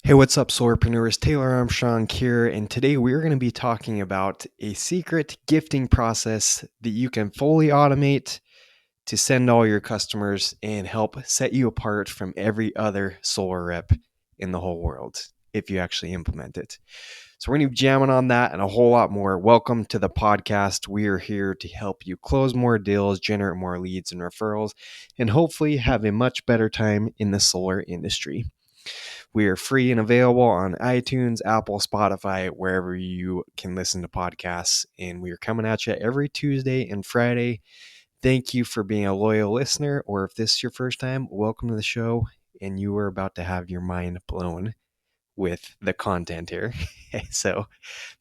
Hey, what's up, Solarpreneurs? Taylor Armstrong here, and today we're going to be talking about a secret gifting process that you can fully automate to send all your customers and help set you apart from every other solar rep in the whole world if you actually implement it. So, we're going to be jamming on that and a whole lot more. Welcome to the podcast. We are here to help you close more deals, generate more leads and referrals, and hopefully have a much better time in the solar industry. We are free and available on iTunes, Apple, Spotify, wherever you can listen to podcasts. And we are coming at you every Tuesday and Friday. Thank you for being a loyal listener, or if this is your first time, welcome to the show. And you are about to have your mind blown with the content here. So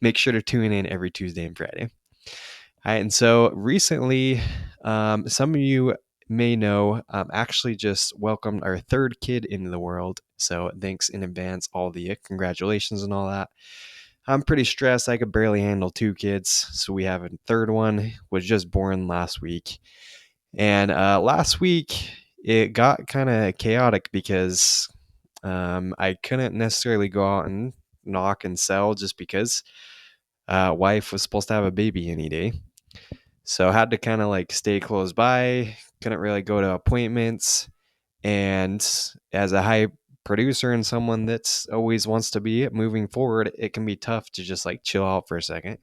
make sure to tune in every Tuesday and Friday. All right, and so recently, some of you may know, actually just welcomed our third kid into the world. So thanks in advance, all the congratulations and all that. I'm pretty stressed. I could barely handle two kids. So we have a third one, was just born last week. And last week, it got kind of chaotic because I couldn't necessarily go out and knock and sell just because wife was supposed to have a baby any day. So I had to kind of like stay close by, couldn't really go to appointments. And as a high producer and someone that's always wants to be moving forward, it can be tough to just like chill out for a second.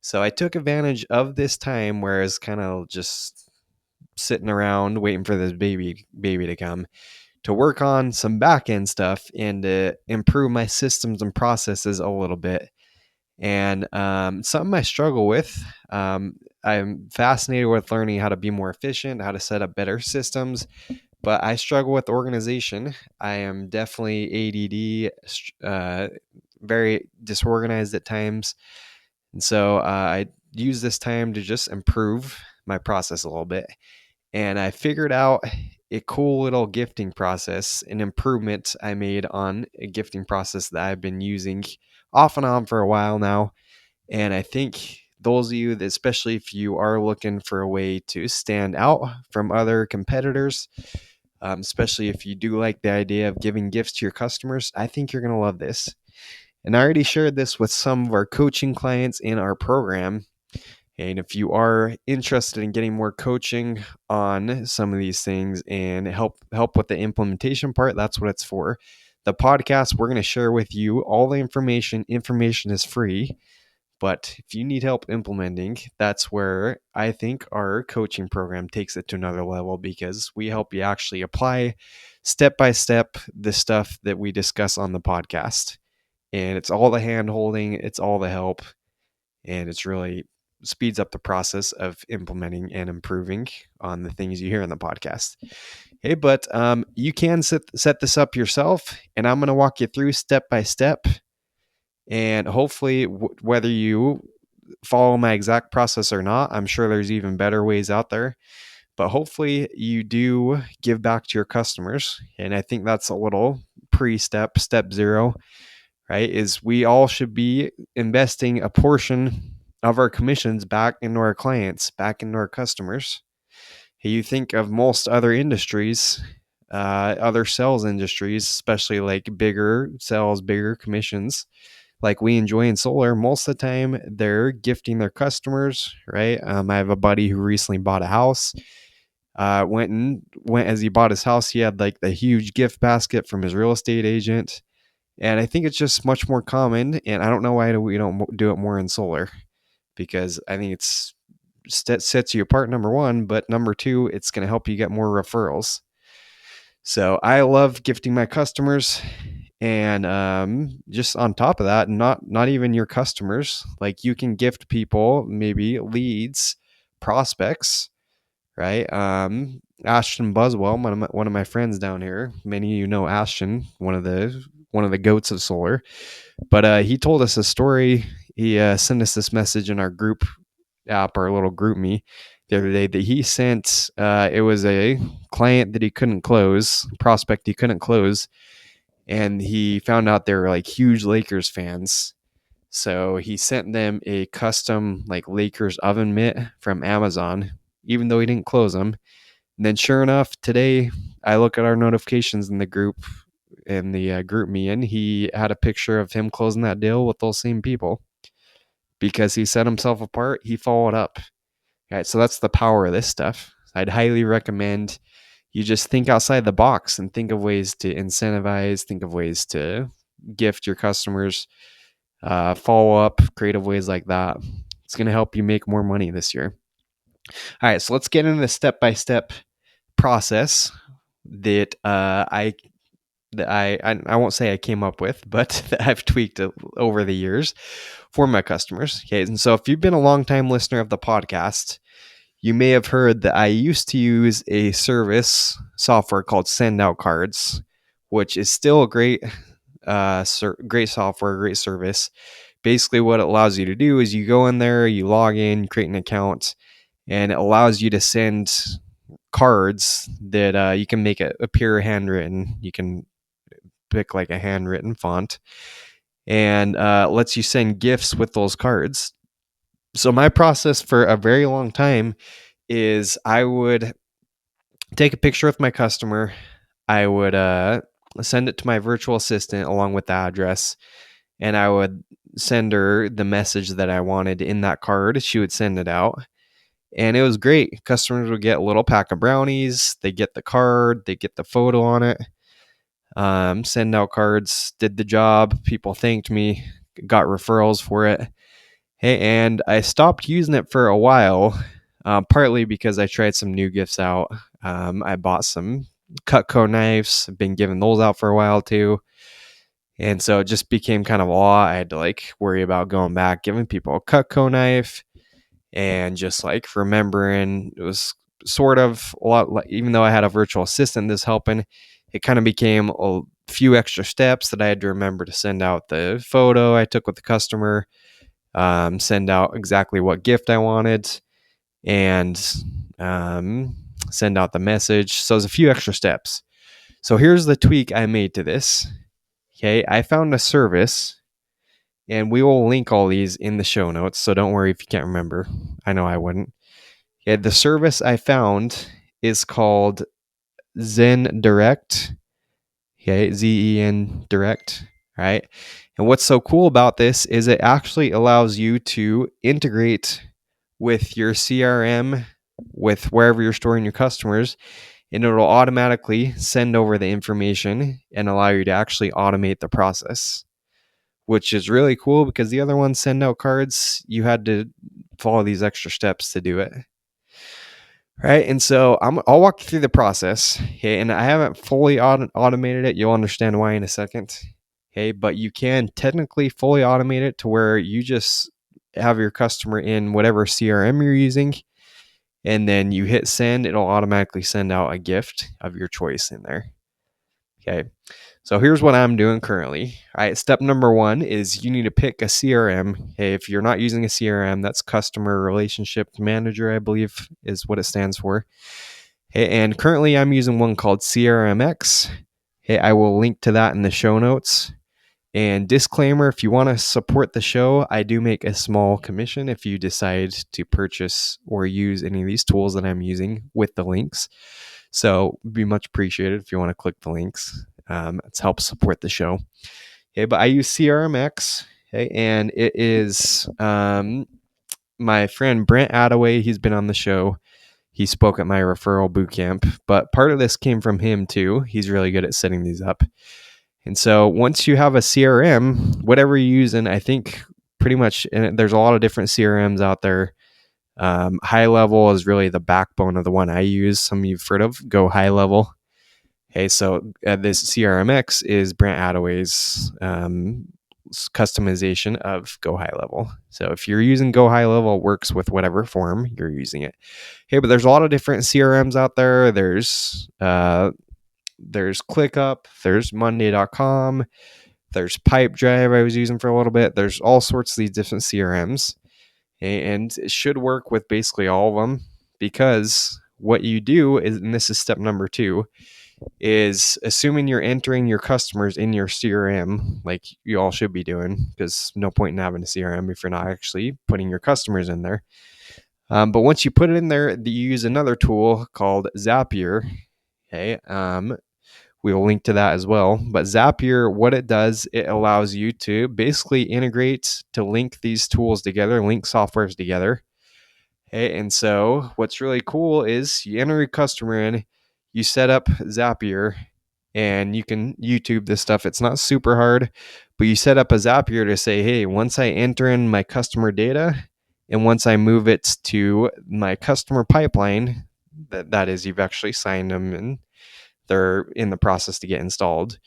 So I took advantage of this time where I was kind of just sitting around waiting for this baby to come to work on some back end stuff and to improve my systems and processes a little bit. And something I struggle with. I'm fascinated with learning how to be more efficient, how to set up better systems, but I struggle with organization. I am definitely ADD, very disorganized at times. And so I use this time to just improve my process a little bit. And I figured out a cool little gifting process, an improvement I made on a gifting process that I've been using off and on for a while now. And I think those of you that, especially if you are looking for a way to stand out from other competitors, especially if you do like the idea of giving gifts to your customers, I think you're going to love this. And I already shared this with some of our coaching clients in our program. And if you are interested in getting more coaching on some of these things and help with the implementation part, that's what it's for. The podcast, we're going to share with you all the information. Information is free. But if you need help implementing, that's where I think our coaching program takes it to another level, because we help you actually apply step by step the stuff that we discuss on the podcast. And it's all the hand holding, it's all the help, and it's really speeds up the process of implementing and improving on the things you hear in the podcast. Hey, but you can set this up yourself, and I'm going to walk you through step by step. And hopefully, whether you follow my exact process or not, I'm sure there's even better ways out there. But hopefully, you do give back to your customers. And I think that's a little step zero, right? Is we all should be investing a portion of our commissions back into our clients, back into our customers. You think of most other industries, other sales industries, especially like bigger sales, bigger commissions, like we enjoy in solar. Most of the time they're gifting their customers, right? I have a buddy who recently bought a house. Went as he bought his house, he had like the huge gift basket from his real estate agent. And I think it's just much more common. And I don't know why we don't do it more in solar, because I think it's sets you apart, number one, but number two, it's going to help you get more referrals. So I love gifting my customers. And just on top of that, not even your customers, like you can gift people maybe leads, prospects, right? Ashton Buswell, one of my friends down here. Many of you know Ashton, one of the goats of solar. But he told us a story. He sent us this message in our group app, our little group me, the other day, that he sent. It was a client that he couldn't close, prospect he couldn't close, and he found out they were like huge Lakers fans. So he sent them a custom like Lakers oven mitt from Amazon, even though he didn't close them. And then sure enough, today I look at our notifications in the group. in the group me in, he had a picture of him closing that deal with those same people because he set himself apart. He followed up. All right, so that's the power of this stuff. I'd highly recommend you just think outside the box and think of ways to incentivize, think of ways to gift your customers, follow up, creative ways like that. It's going to help you make more money this year. All right, so let's get into the step-by-step process that I won't say I came up with, but that I've tweaked over the years for my customers. Okay, and so if you've been a long-time listener of the podcast, you may have heard that I used to use a service software called Send Out Cards, which is still a great software, great service. Basically, what it allows you to do is you go in there, you log in, create an account, and it allows you to send cards that you can make it appear handwritten. You can pick like a handwritten font and lets you send gifts with those cards. So my process for a very long time is I would take a picture with my customer. I would send it to my virtual assistant along with the address, and I would send her the message that I wanted in that card. She would send it out. And it was great. Customers would get a little pack of brownies. They get the card. They get the photo on it. Send out cards. Did the job. People thanked me. Got referrals for it. Hey, and I stopped using it for a while, partly because I tried some new gifts out. I bought some Cutco knives. I've been giving those out for a while too. And so it just became kind of a lot. I had to like worry about going back, giving people a Cutco knife, and just like remembering it was sort of a lot like, even though I had a virtual assistant that's helping, it kind of became a few extra steps that I had to remember to send out the photo I took with the customer, send out exactly what gift I wanted, and send out the message. So there's a few extra steps. So here's the tweak I made to this. Okay, I found a service, and we will link all these in the show notes. So don't worry if you can't remember. I know I wouldn't. Yeah, the service I found is called Zen Direct. Okay, Zen Direct. Right. And what's so cool about this is it actually allows you to integrate with your CRM, with wherever you're storing your customers, and it'll automatically send over the information and allow you to actually automate the process, which is really cool because the other ones send out cards. You had to follow these extra steps to do it. Right. And so I'll walk you through the process. Okay. And I haven't fully automated it. You'll understand why in a second. Okay. But you can technically fully automate it to where you just have your customer in whatever CRM you're using. And then you hit send, it'll automatically send out a gift of your choice in there. Okay. So here's what I'm doing currently. All right. Step number one is you need to pick a CRM. Okay. If you're not using a CRM, that's Customer Relationship Manager, I believe is what it stands for. Okay. And currently I'm using one called CRMX. Okay. I will link to that in the show notes. And disclaimer, if you want to support the show, I do make a small commission if you decide to purchase or use any of these tools that I'm using with the links. So it'd be much appreciated if you want to click the links. It's helps support the show. Okay, but I use CRMX, okay, and it is my friend Brent Attaway. He's been on the show. He spoke at my referral bootcamp, but part of this came from him too. He's really good at setting these up. And so once you have a CRM, whatever you use, and I think pretty much, and there's a lot of different CRMs out there. High Level is really the backbone of the one I use. Some of you've heard of Go High Level. Okay, so this CRMX is Brent Attaway's customization of Go High Level. So if you're using Go High Level, it works with whatever form you're using it. Okay, but there's a lot of different CRMs out there. There's ClickUp, there's Monday.com, there's Pipedrive I was using for a little bit. There's all sorts of these different CRMs. And it should work with basically all of them, because what you do is, and this is step number 2, is assuming you're entering your customers in your CRM, like you all should be doing, because no point in having a CRM if you're not actually putting your customers in there. But once you put it in there, you use another tool called Zapier, okay, We will link to that as well. But Zapier, what it does, it allows you to basically integrate to link these tools together, link softwares together. Okay, and so what's really cool is you enter your customer in, you set up Zapier, and you can YouTube this stuff. It's not super hard, but you set up a Zapier to say, hey, once I enter in my customer data and once I move it to my customer pipeline, that is, you've actually signed them and they're in the process to get installed.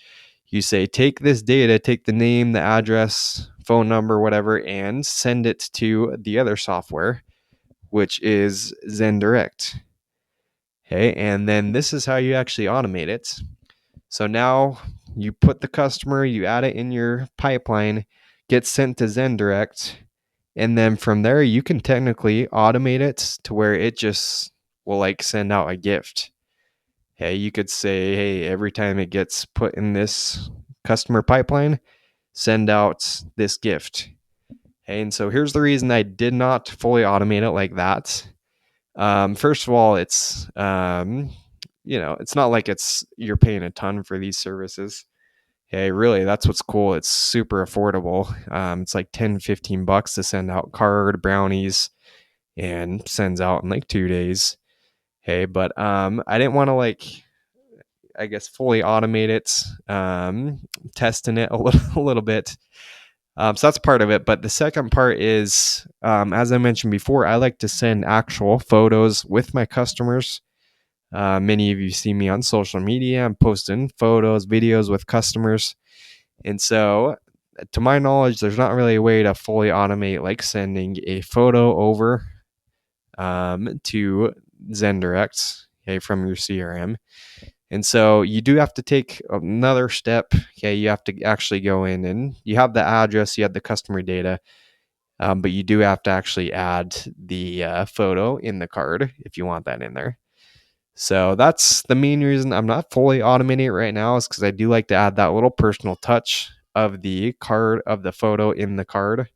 You say, take this data, take the name, the address, phone number, whatever, and send it to the other software, which is ZenDirect. Okay, and then this is how you actually automate it. So now you put the customer, you add it in your pipeline, gets sent to ZenDirect, and then from there you can technically automate it to where it just will like send out a gift. Hey, you could say, hey, every time it gets put in this customer pipeline, send out this gift. Hey, and so here's the reason I did not fully automate it like that. First of all, it's it's not like you're paying a ton for these services. Hey, really, that's what's cool. It's super affordable. It's like 10, $15 to send out card brownies and sends out in like 2 days. Hey, but I didn't want to I guess fully automate it, testing it a little bit. So that's part of it. But the second part is, as I mentioned before, I like to send actual photos with my customers. Many of you see me on social media. I'm posting photos, videos with customers. And so, to my knowledge, there's not really a way to fully automate like sending a photo over to ZenDirect, okay, from your CRM. And so you do have to take another step. Okay, you have to actually go in and you have the address, you have the customer data, but you do have to actually add the photo in the card if you want that in there. So that's the main reason I'm not fully automating it right now, is because I do like to add that little personal touch of the card, of the photo in the card,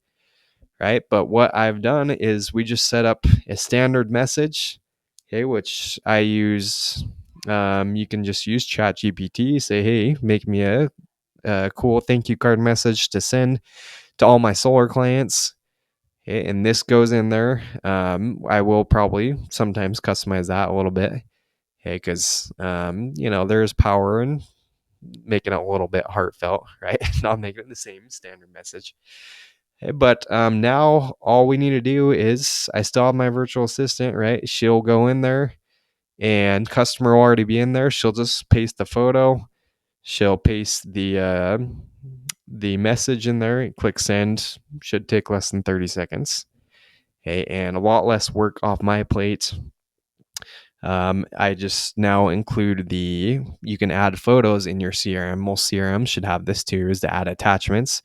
right? But what I've done is we just set up a standard message, okay, which I use. You can just use ChatGPT, say, hey, make me a cool thank you card message to send to all my solar clients. Okay, and this goes in there. I will probably sometimes customize that a little bit. Okay, because there's power in making it a little bit heartfelt, right? Not making it the same standard message. Okay, but now all we need to do is, I still have my virtual assistant, right? She'll go in there and customer will already be in there. She'll just paste the photo. She'll paste the message in there and click send. Should take less than 30 seconds. Okay, and a lot less work off my plate. I just now include you can add photos in your CRM. Most CRMs should have this too, is to add attachments.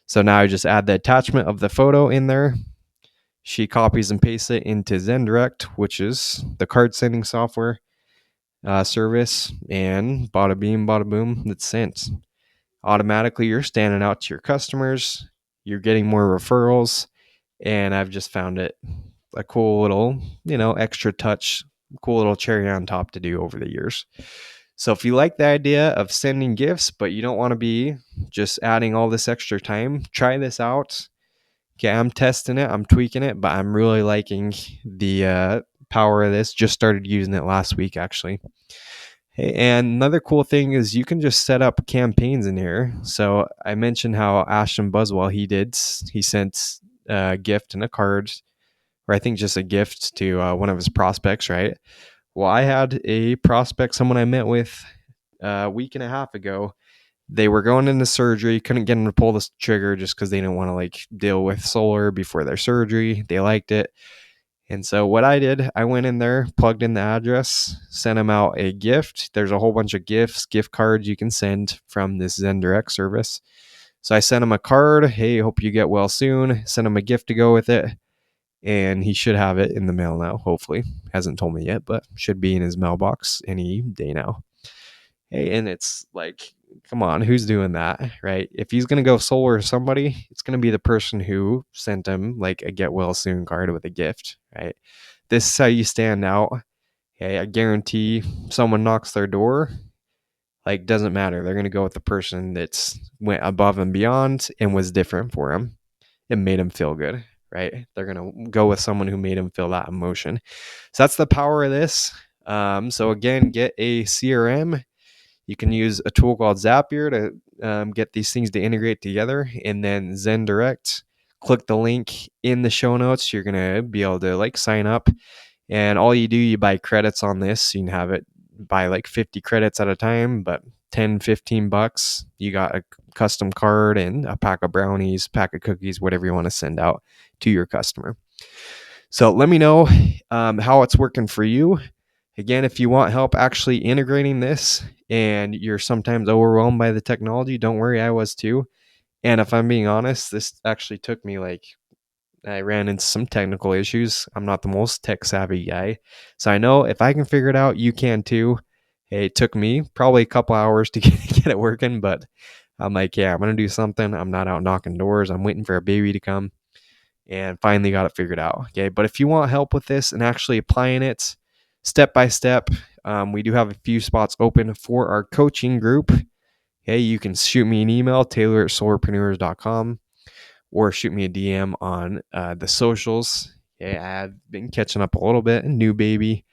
So now I just add the attachment of the photo in there. She copies and pastes it into ZenDirect, which is the card sending software service, and bada beam, bada boom, it's sent. Automatically, you're standing out to your customers. You're getting more referrals, and I've just found it a cool little, extra touch, cool little cherry on top to do over the years. So if you like the idea of sending gifts, but you don't want to be just adding all this extra time, try this out. Okay, I'm testing it, I'm tweaking it, but I'm really liking the power of this. Just started using it last week, actually. Hey, and another cool thing is you can just set up campaigns in here. So I mentioned how Ashton Buswell, he sent a gift and a card, or I think just a gift to one of his prospects, right? Well, I had a prospect, someone I met with a week and a half ago. They were going into surgery, couldn't get them to pull the trigger just because they didn't want to deal with solar before their surgery. They liked it. And so what I did, I went in there, plugged in the address, sent them out a gift. There's a whole bunch of gift cards you can send from this ZenDirect service. So I sent him a card. Hey, hope you get well soon. Sent him a gift to go with it. And he should have it in the mail now, hopefully. Hasn't told me yet, but should be in his mailbox any day now. Hey, and it's like, come on, who's doing that, right? If he's going to go solar with somebody, it's going to be the person who sent him like a get well soon card with a gift, right? This is how you stand out. Okay, I guarantee someone knocks their door Like, doesn't matter. They're going to go with the person that's went above and beyond and was different for them. It made them feel good, right? They're going to go with someone who made them feel that emotion. So that's the power of this. So again, get a CRM. You can use a tool called Zapier to get these things to integrate together, and then Zen Direct. Click the link in the show notes. You're gonna be able to like sign up, and all you do, you buy credits on this. So you can have it buy like 50 credits at a time, but 10, $15, you got a custom card and a pack of brownies, pack of cookies, whatever you want to send out to your customer. So let me know how it's working for you. Again, if you want help actually integrating this and you're sometimes overwhelmed by the technology, don't worry, I was too. And if I'm being honest, this actually took me like, I ran into some technical issues. I'm not the most tech savvy guy. So I know if I can figure it out, you can too. Hey, it took me probably a couple hours to get it working, but I'm like, yeah, I'm going to do something. I'm not out knocking doors. I'm waiting for a baby to come, and finally got it figured out. Okay. But if you want help with this and actually applying it step by step, we do have a few spots open for our coaching group. Okay. You can shoot me an email, taylor@solarpreneurs.com, or shoot me a DM on the socials. Okay. I've been catching up a little bit, new baby.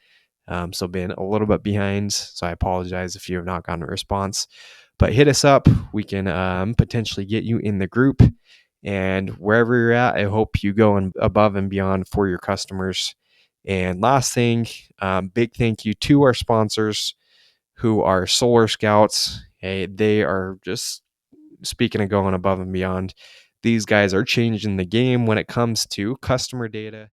So been a little bit behind. So I apologize if you have not gotten a response, but hit us up. We can potentially get you in the group, and wherever you're at, I hope you go above and beyond for your customers. And last thing, big thank you to our sponsors who are Solar Scouts. Hey, they are just, speaking of going above and beyond, these guys are changing the game when it comes to customer data